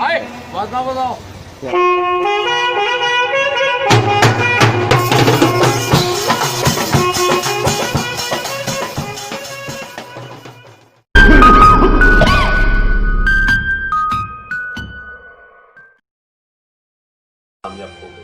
আয় বাজনা বাজাও। কামযাব কৰবে।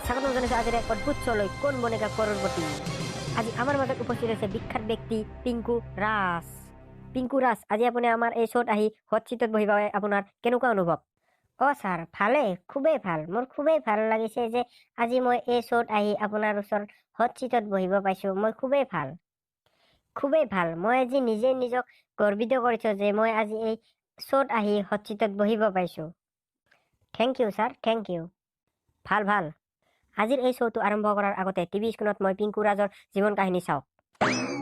স্বাগতম জানাইছো আজিৰ এক অদ্ভুত শ্বলৈ কোন বনেগা কৰৰপতি। আজি আমাৰ মাজত উপস্থিত আছে বিখ্যাত ব্যক্তি পিংকু ৰাজ। পিংকু ৰাজ, আজি আপুনি আমাৰ এই শ্ব'ত আহি হট চিটত বহিব আপোনাৰ কেনেকুৱা অনুভৱ? ছাৰ ভালে, খুবেই ভাল। মোৰ খুবেই ভাল লাগিছে যে আজি মই এই শ্ব'ত আহি আপোনাৰ ওচৰত হট চিটত বহিব পাইছোঁ। মই খুবেই ভাল, খুবেই ভাল। মই আজি নিজে নিজক গৰ্বিত কৰিছোঁ যে মই আজি এই শ্ব'ত আহি হট চিটত বহিব পাইছোঁ। Thank you sir, thank you. ভাল ভাল। আজিৰ এই শ্ব'টো আৰম্ভ কৰাৰ আগতে টিভি স্ক্ৰীণত মই পিংকু ৰাজৰ জীৱন কাহিনী চাওক।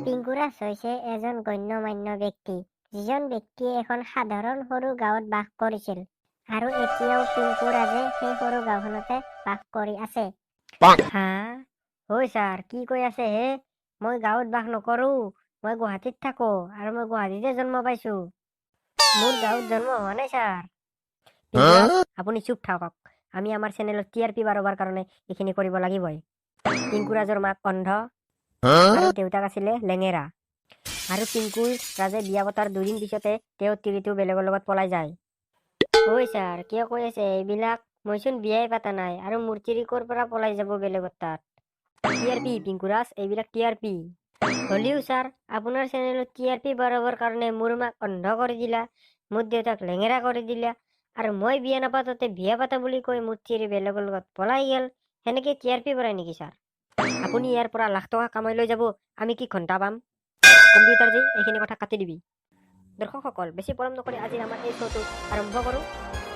পিংকু ৰাজ হৈছে এজন গণ্যমান্য ব্যক্তি, যিজন ব্যক্তিয়ে এখন সাধাৰণ সৰু গাঁৱত বাস কৰিছিল আৰু এতিয়াও পিংকু ৰাজে সেই সৰু গাঁওখনতে বাস কৰি আছে। হা? ঐ ছাৰ, কি কৈ আছে হে? মই গাঁৱত বাস নকৰো, মই গুৱাহাটীত থাকো আৰু মই গুৱাহাটীতে জন্ম পাইছো। মোৰ গাঁৱত জন্ম হোৱা নাই ছাৰ। পিংকু ৰাজ, আপুনি চুপ থাকক। আমি আমাৰ চেনেলত TRP বাঢ়াবৰ কাৰণে এইখিনি কৰিব লাগিবই। পিংকু ৰাজৰ মাক অন্ধ আৰু দেউতাক আছিলে লেঙেৰা, আৰু পিংকু ৰাজে বিয়া পতাৰ 2 দিন পিছতে তেওঁ তিৰিটো বেলেগৰ লগত পলাই যায়। ঐ ছাৰ, কিয় কৈ আছে এইবিলাক? মইচোন বিয়াই পাতা নাই আৰু মোৰ তিৰি ক'ৰ পৰা পলাই যাব বেলেগৰ তাত? TRP পিংকু ৰাজ, এইবিলাক TRP। হ'লেও ছাৰ, আপোনাৰ চেনেলত TRP বাঢ়াবৰ কাৰণে মোৰ মাক অন্ধ কৰি দিলা, মোৰ দেউতাক লেঙেৰা কৰি দিলা, আৰু মই বিয়া নাপাতোতে বিয়া পাতা বুলি কৈ মোৰ তিৰি বেলেগৰ লগত পলাই গেল। সেনেকে TRP বাঢ়াই নেকি ছাৰ? আপুনি ইয়াৰ পৰা লাখ টকা কামাই লৈ যাব, আমি কি ঘণ্টা পাম? কম্পিউটাৰ যি, এইখিনি কথা কাটি দিবি। দৰ্শকসকল, বেছি পলম নকৰি আজি আমাৰ এই শ্ব'টো আৰম্ভ কৰোঁ।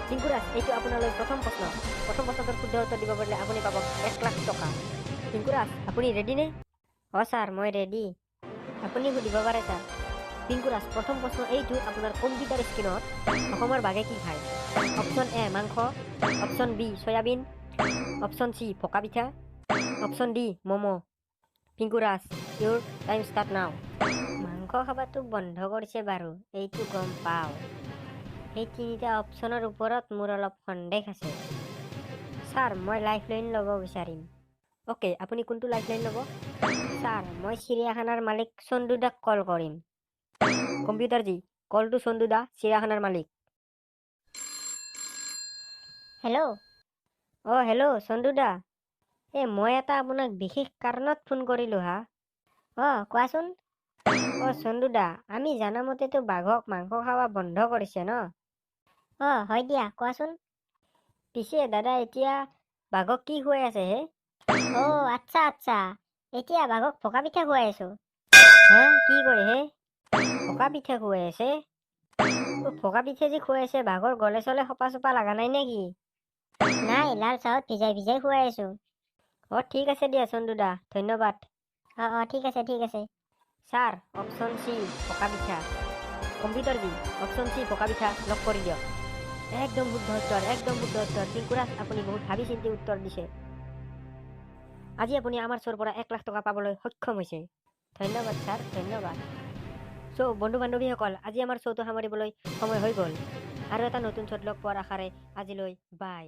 পিংকু ৰাজ, এইটো আপোনালৈ প্ৰথম প্ৰশ্ন। প্ৰথম প্ৰশ্নটোৰ শুদ্ধ উত্তৰ দিব পাৰিলে আপুনি পাব 1 লাখ টকা। পিংকু ৰাজ, আপুনি ৰেডি নে? ছাৰ, মই ৰেডি। আপুনি সুধিব পাৰে ছাৰ। পিংকু ৰাজ, প্ৰথম প্ৰশ্ন এইটো আপোনাৰ কম্পিউটাৰ স্ক্ৰীণত অসমৰ বাঘে কি খায়? অপশ্যন A মাংস, অপশ্যন B চয়াবিন, অপশ্যন C পকা পিঠা, option D momo'. Pinku Raj, your time start now. মাংস খাবাটো বন্ধ কৰিছে বাৰু, এইটো গম পাওঁ। এই 3টা অপশ্যনৰ ওপৰত মোৰ অলপ সন্দেহ আছে। ছাৰ, মই লাইফ লাইন ল'ব বিচাৰিম। অ'কে, আপুনি কোনটো লাইফ লাইন ল'ব? ছাৰ, মই চিৰিয়াখানাৰ মালিক চন্দু দাক কল কৰিম। কম্পিউটাৰ যি, কল টু চন্দু দা, চিৰিয়াখানাৰ মালিক। হেল্ল'। হেল্ল' চন্দু দা। মই এটা আপোনাক বিশেষ কাৰণত ফোন কৰিলোঁ হা। কোৱাচোন। চন্দু দা, আমি জানামতেতো বাঘক মাংস খাৱা বন্ধ কৰিছে ন? হয় দিয়া, কোৱাচোন। পিছে দাদা, এতিয়া বাঘক কি খুৱাই আছে হে? আচ্ছা আচ্ছা, এতিয়া বাঘক পকা পিঠা খুৱাই আছো। হা, কি কয় হে? পকা পিঠা খুৱাই আছে? পকা পিঠা যি খুৱাই আছে, বাঘৰ গলে চলে সপা চপা লগা নাই নেকি? নাই, লাল চাহত ভিজাই ভিজাই খুৱাই আছো। ঠিক আছে দিয়া চন্দু দা, ধন্যবাদ। ঠিক আছে ঠিক আছে। ছাৰ, অপশ্যন C পকা পিঠা। কম্পিউটাৰ যি, অপশ্যন C পকা পিঠা লক কৰি দিয়ক। একদম শুদ্ধ উত্তৰ, একদম শুদ্ধ উত্তৰ। পিংকু ৰাজ, আপুনি বহুত ভাবি চিন্তি উত্তৰ দিছে। আজি আপুনি আমাৰ শ্ব'ৰ পৰা 1 লাখ টকা পাবলৈ সক্ষম হৈছে। ধন্যবাদ ছাৰ, ধন্যবাদ। চ' বন্ধু বান্ধৱীসকল, আজি আমাৰ শ্ব'টো সামৰিবলৈ সময় হৈ গ'ল। আৰু এটা নতুন শ্ব'ত লগ পোৱাৰ আশাৰে আজিলৈ বাই।